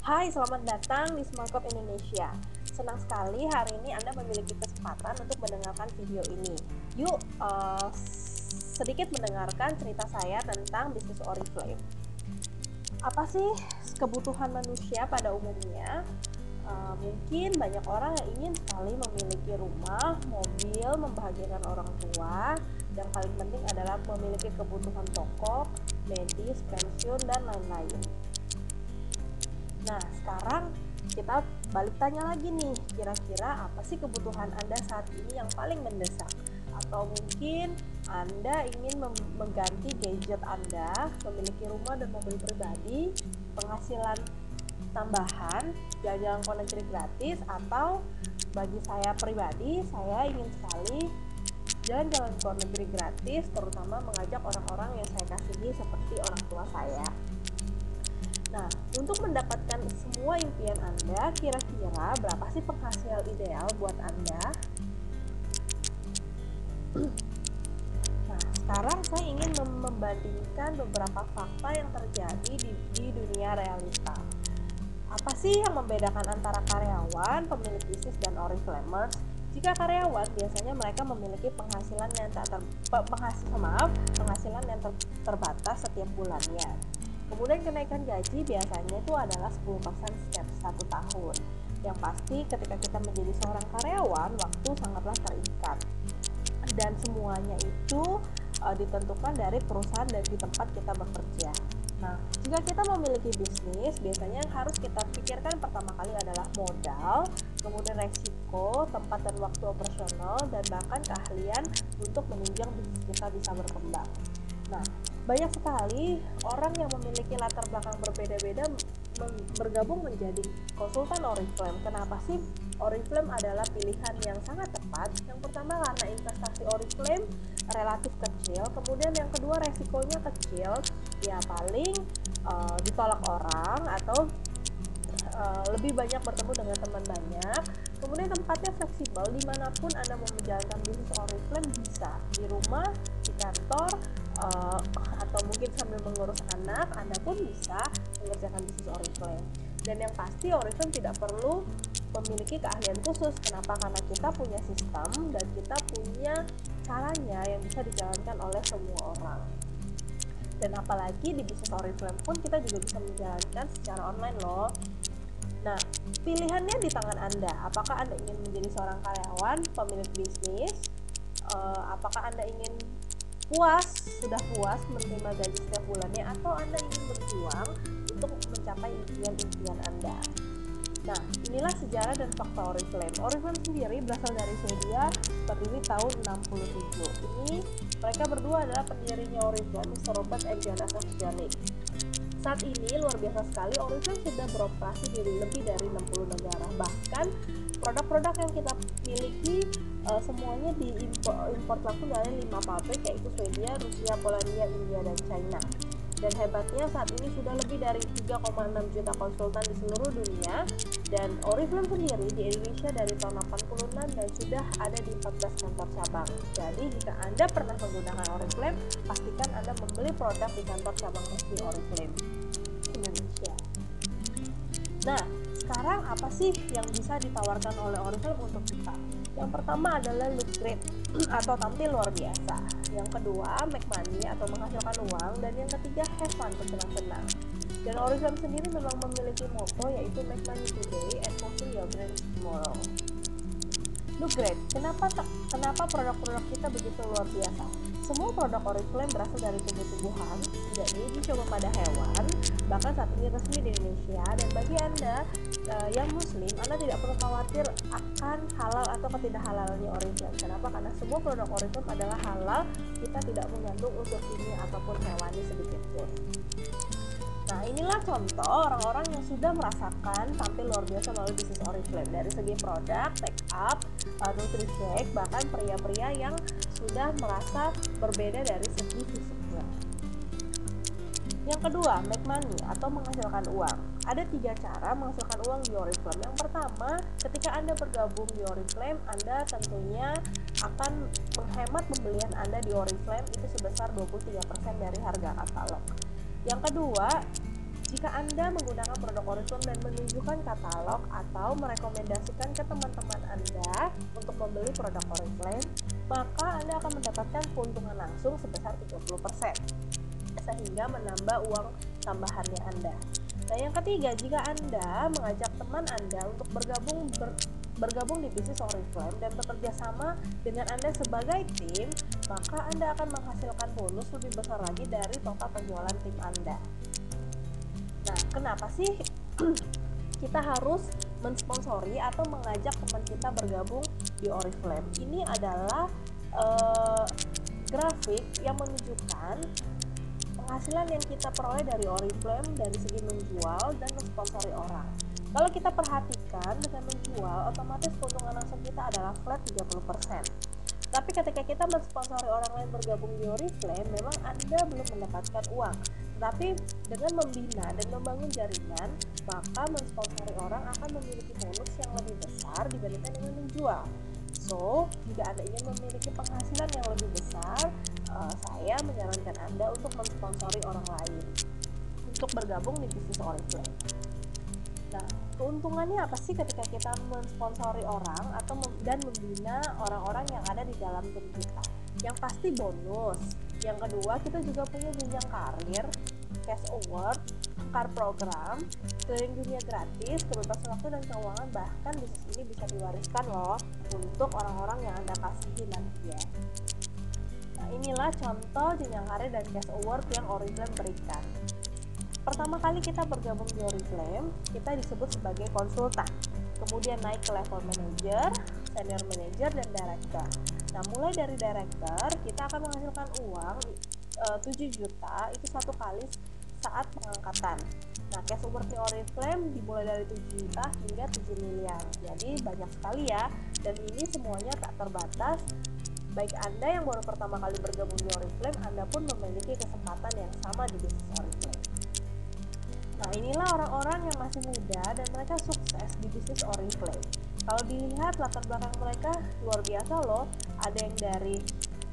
Hai, selamat datang di Smartcop Indonesia. Senang sekali hari ini Anda memiliki kesempatan untuk mendengarkan video ini. Yuk, sedikit mendengarkan cerita saya tentang bisnis Oriflame. Apa sih kebutuhan manusia pada umumnya? Mungkin banyak orang yang ingin sekali memiliki rumah, mobil, membahagiakan orang tua, yang paling penting adalah memiliki kebutuhan pokok, medis, pensiun, dan lain-lain. Nah, sekarang kita balik tanya lagi nih, kira-kira apa sih kebutuhan Anda saat ini yang paling mendesak? Atau mungkin Anda ingin mengganti gadget Anda, memiliki rumah dan mobil pribadi, penghasilan tambahan, jalan-jalan ke luar negeri gratis, atau bagi saya pribadi, saya ingin sekali jalan-jalan ke luar negeri gratis, terutama mengajak orang-orang yang saya kasihi seperti orang tua saya. Nah, untuk mendapatkan semua impian Anda, kira-kira berapa sih penghasilan ideal buat Anda? Nah, sekarang saya ingin membandingkan beberapa fakta yang terjadi di dunia realita. Apa sih yang membedakan antara karyawan, pemilik bisnis, dan Oriflamers? Jika karyawan, biasanya mereka memiliki penghasilan yang terbatas setiap bulannya. Kemudian kenaikan gaji biasanya itu adalah 10% setiap 1 tahun. Yang pasti ketika kita menjadi seorang karyawan, waktu sangatlah terikat. Dan semuanya itu ditentukan dari perusahaan dan di tempat kita bekerja. Nah, jika kita memiliki bisnis, biasanya yang harus kita pikirkan pertama kali adalah modal, kemudian resiko, tempat dan waktu operasional, dan bahkan keahlian untuk menunjang bisnis kita bisa berkembang. Nah, banyak sekali orang yang memiliki latar belakang berbeda-beda bergabung menjadi konsultan Oriflame. Kenapa sih Oriflame adalah pilihan yang sangat tepat? Yang pertama karena investasi Oriflame relatif kecil, kemudian yang kedua resikonya kecil, ya paling ditolak orang atau lebih banyak bertemu dengan teman banyak. Kemudian tempatnya fleksibel, dimanapun Anda mau menjalankan bisnis Oriflame bisa, di rumah, di kantor, atau mungkin sambil mengurus anak, Anda pun bisa mengerjakan bisnis Oriflame. Dan yang pasti Oriflame tidak perlu memiliki keahlian khusus. Kenapa? Karena kita punya sistem dan kita punya caranya yang bisa dijalankan oleh semua orang. Dan apalagi di bisnis Oriflame pun kita juga bisa menjalankan secara online loh. Nah, pilihannya di tangan Anda. Apakah Anda ingin menjadi seorang karyawan, pemilik bisnis? Apakah Anda ingin sudah puas menerima gaji setiap bulannya, atau Anda ingin berjuang untuk mencapai impian-impian Anda? Nah, inilah sejarah dan fakta Oriflame. Oriflame sendiri berasal dari Swedia, berdiri tahun 67. Ini mereka berdua adalah pendirinya Oriflame, Mr. Robert and Jonas Jonick. Saat ini luar biasa sekali, Oriflame sudah beroperasi di lebih dari 60 negara. Bahkan produk-produk yang kita miliki semuanya diimport langsung dari 5 pabrik, yaitu Swedia, Rusia, Polandia, India, dan China. Dan hebatnya saat ini sudah lebih dari 3,6 juta konsultan di seluruh dunia. Dan Oriflame sendiri di Indonesia dari tahun 86 dan sudah ada di 14 kantor cabang. Jadi jika Anda pernah menggunakan Oriflame, pastikan Anda membeli produk di kantor cabang resmi Oriflame Indonesia. Nah, sekarang apa sih yang bisa ditawarkan oleh Oriflame untuk kita? Yang pertama adalah look great atau tampil luar biasa. Yang kedua, make money atau menghasilkan uang. Dan yang ketiga, have fun, bersenang-senang. Dan Oriflame sendiri memang memiliki motto yaitu make money today and fulfill your dreams tomorrow. Look great. Kenapa produk-produk kita begitu luar biasa? Semua produk Oriflame berasal dari tumbuh-tumbuhan, tidak diuji coba pada hewan, bahkan saat ini resmi di Indonesia. Dan bagi Anda yang muslim, Anda tidak perlu khawatir akan halal atau ketidakhalalnya Oriflame. Kenapa? Karena semua produk Oriflame adalah halal, kita tidak mengandung unsur kimia ataupun hewani sedikit pun. Nah, inilah contoh orang-orang yang sudah merasakan tampil luar biasa melalui bisnis Oriflame. Dari segi produk, make up, nutrishake, bahkan pria-pria yang sudah merasa berbeda dari segi fisiknya. Yang kedua, make money atau menghasilkan uang. Ada 3 cara menghasilkan uang di Oriflame. Yang pertama, ketika Anda bergabung di Oriflame, Anda tentunya akan menghemat pembelian Anda di Oriflame itu sebesar 23% dari harga katalog. Yang kedua, Jika Anda menggunakan produk Oriflame dan menunjukkan katalog atau merekomendasikan ke teman-teman Anda untuk membeli produk Oriflame, maka Anda akan mendapatkan keuntungan langsung sebesar 30%, sehingga menambah uang tambahannya Anda. Nah, yang ketiga, jika Anda mengajak teman Anda untuk bergabung di bisnis Oriflame dan bekerja sama dengan Anda sebagai tim, maka Anda akan menghasilkan bonus lebih besar lagi dari total penjualan tim Anda. Nah, kenapa sih kita harus mensponsori atau mengajak teman kita bergabung di Oriflame? Ini adalah grafik yang menunjukkan penghasilan yang kita peroleh dari Oriflame dari segi menjual dan mensponsori orang. Kalau kita perhatikan, dengan menjual, otomatis keuntungan langsung kita adalah flat 30%. Tapi ketika kita mensponsori orang lain bergabung di Oriflame, memang Anda belum mendapatkan uang. Tetapi dengan membina dan membangun jaringan, maka mensponsori orang akan memiliki bonus yang lebih besar dibandingkan dengan menjual. So, jika Anda ingin memiliki penghasilan yang lebih besar, saya menyarankan Anda untuk mensponsori orang lain untuk bergabung di bisnis Oriflame. Nah, keuntungannya apa sih ketika kita mensponsori orang atau dan membina orang-orang yang ada di dalam tim kita? Yang pasti bonus. Yang kedua, kita juga punya jenjang karir, cash award, car program, keliling dunia gratis, kebebasan waktu dan keuangan, bahkan bisnis ini bisa diwariskan loh untuk orang-orang yang Anda kasihi nanti ya. Nah, inilah contoh jenjang karir dan cash award yang Oriflame berikan. Pertama kali kita bergabung di Oriflame, kita disebut sebagai konsultan. Kemudian naik ke level manager, senior manager, dan director. Nah, mulai dari director, kita akan menghasilkan uang 7 juta itu satu kali saat pengangkatan. Nah, cash award di Oriflame dimulai dari 7 juta hingga 7 miliar. Jadi banyak sekali ya, dan ini semuanya tak terbatas. Baik Anda yang baru pertama kali bergabung di Oriflame, Anda pun memiliki kesempatan yang sama di bisnis Oriflame. Nah, inilah orang-orang yang masih muda dan mereka sukses di bisnis Oriflame. Kalau dilihat latar belakang mereka luar biasa loh. Ada yang dari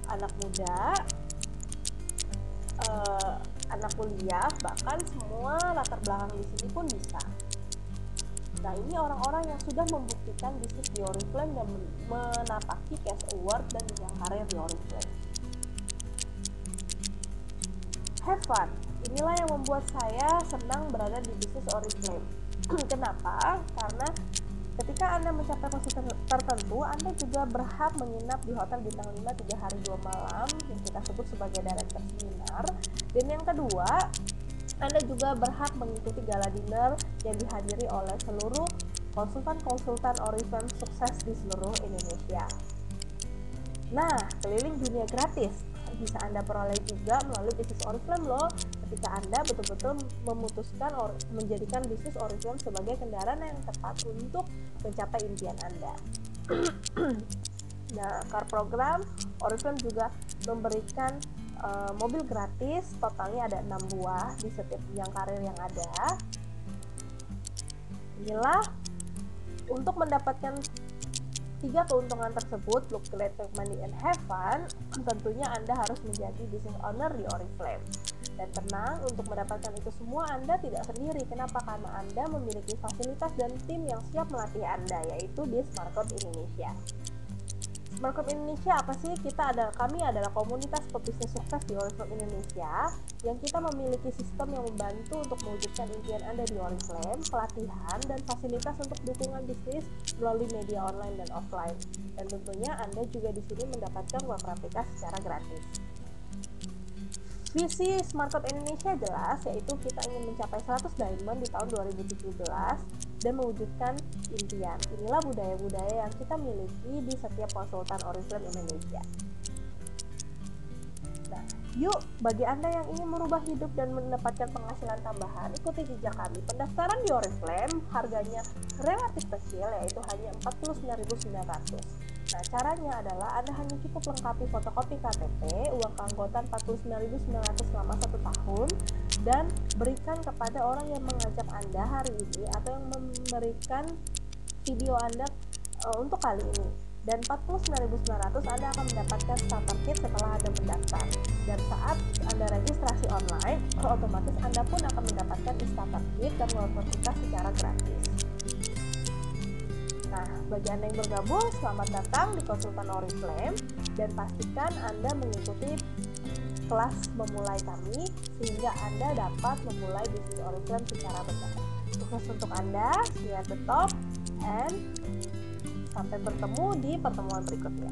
anak muda, anak kuliah, bahkan semua latar belakang di sini pun bisa. Nah, ini orang-orang yang sudah membuktikan bisnis di Oriflame dan menapaki cash award dan jenjang karir di Oriflame. Have fun. Inilah yang membuat saya senang berada di bisnis Oriflame. Kenapa? Karena ketika Anda mencapai posisi tertentu, Anda juga berhak menginap di hotel bintang 5 3 hari 2 malam yang kita sebut sebagai director seminar. Dan yang kedua, Anda juga berhak mengikuti gala dinner yang dihadiri oleh seluruh konsultan-konsultan Oriflame sukses di seluruh Indonesia. Nah, keliling dunia gratis bisa Anda peroleh juga melalui bisnis Oriflame loh, ketika Anda betul-betul memutuskan menjadikan bisnis Oriflame sebagai kendaraan yang tepat untuk mencapai impian Anda. Nah, car program Oriflame juga memberikan mobil gratis, totalnya ada 6 buah di setiap jenjang karir yang ada. Inilah untuk mendapatkan 3 keuntungan tersebut, look great, make money, and have fun, tentunya Anda harus menjadi business owner di Oriflame. Dan tenang, untuk mendapatkan itu semua Anda tidak sendiri. Kenapa? Karena Anda memiliki fasilitas dan tim yang siap melatih Anda, yaitu di Smartcode Indonesia. Smartcode Indonesia apa sih? Kami adalah komunitas pebisnis sukses di Oriflame Indonesia yang kita memiliki sistem yang membantu untuk mewujudkan impian Anda di Oriflame, pelatihan dan fasilitas untuk dukungan bisnis melalui media online dan offline. Dan tentunya Anda juga di sini mendapatkan web replika secara gratis. Visi Smartcode Indonesia jelas, yaitu kita ingin mencapai 100 diamond di tahun 2017 dan mewujudkan impian. Inilah budaya-budaya yang kita miliki di setiap konsultan Oriflame Indonesia. Nah, yuk, bagi Anda yang ingin merubah hidup dan mendapatkan penghasilan tambahan, ikuti jejak kami. Pendaftaran di Oriflame harganya relatif kecil, yaitu hanya 49.900. Nah, caranya adalah Anda hanya cukup lengkapi fotokopi KTP, uang keanggotaan 49.900 selama 1 tahun, dan berikan kepada orang yang mengajak Anda hari ini atau yang memberikan video Anda untuk kali ini. Dan 49.900 Anda akan mendapatkan starter kit setelah Anda mendaftar. Dan saat Anda registrasi online, otomatis Anda pun akan mendapatkan starter kit dan wallpaper kita secara gratis. Nah, bagi Anda yang bergabung, selamat datang di Konsultan Oriflame dan pastikan Anda mengikuti kelas memulai kami sehingga Anda dapat memulai bisnis Oriflame secara benar. Sukses untuk Anda, see you at the top, and sampai bertemu di pertemuan berikutnya.